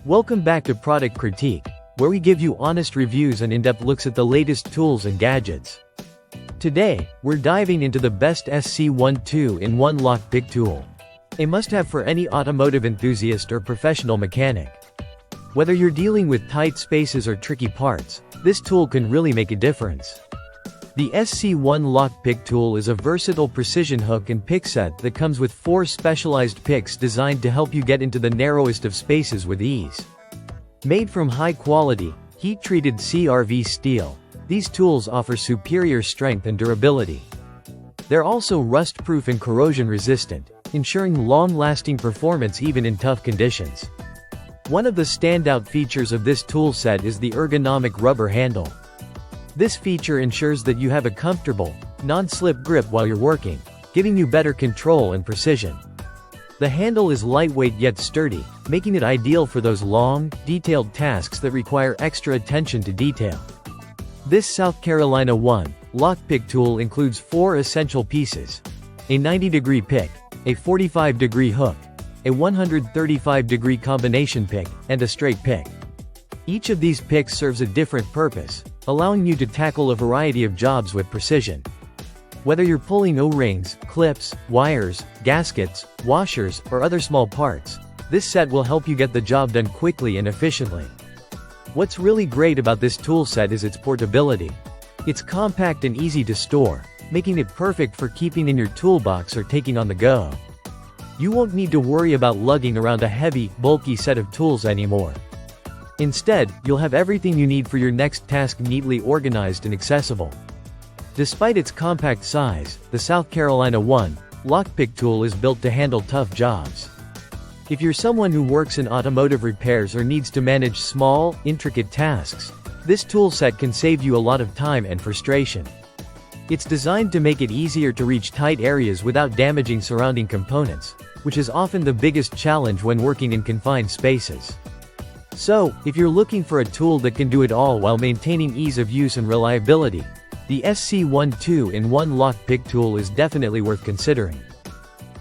Welcome back to Product Critique, where we give you honest reviews and in-depth looks at the latest tools and gadgets. Today, we're diving into the best SC1 2-in-1 lockpick tool. A must-have for any automotive enthusiast or professional mechanic. Whether you're dealing with tight spaces or tricky parts, this tool can really make a difference. The SC1 lockpick tool is a versatile precision hook and pick set that comes with 4 specialized picks designed to help you get into the narrowest of spaces with ease. Made from high-quality, heat-treated CRV steel, these tools offer superior strength and durability. They're also rust-proof and corrosion-resistant, ensuring long-lasting performance even in tough conditions. One of the standout features of this tool set is the ergonomic rubber handle. This feature ensures that you have a comfortable, non-slip grip while you're working, giving you better control and precision. The handle is lightweight yet sturdy, making it ideal for those long, detailed tasks that require extra attention to detail. This South Carolina 1 lockpick tool includes 4 essential pieces: a 90-degree pick, a 45-degree hook, a 135-degree combination pick, and a straight pick. Each of these picks serves a different purpose, allowing you to tackle a variety of jobs with precision. Whether you're pulling O-rings, clips, wires, gaskets, washers, or other small parts, this set will help you get the job done quickly and efficiently. What's really great about this tool set is its portability. It's compact and easy to store, making it perfect for keeping in your toolbox or taking on the go. You won't need to worry about lugging around a heavy, bulky set of tools anymore. Instead, you'll have everything you need for your next task neatly organized and accessible. Despite its compact size, the South Carolina 1 lockpick tool is built to handle tough jobs. If you're someone who works in automotive repairs or needs to manage small, intricate tasks, this tool set can save you a lot of time and frustration. It's designed to make it easier to reach tight areas without damaging surrounding components, which is often the biggest challenge when working in confined spaces. So, if you're looking for a tool that can do it all while maintaining ease of use and reliability, the SC1 2-in-1 lockpick tool is definitely worth considering.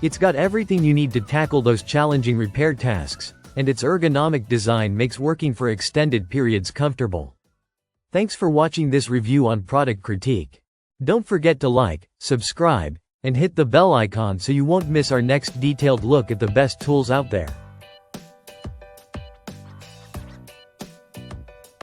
It's got everything you need to tackle those challenging repair tasks, and its ergonomic design makes working for extended periods comfortable. Thanks for watching this review on Product Critique. Don't forget to like, subscribe, and hit the bell icon so you won't miss our next detailed look at the best tools out there.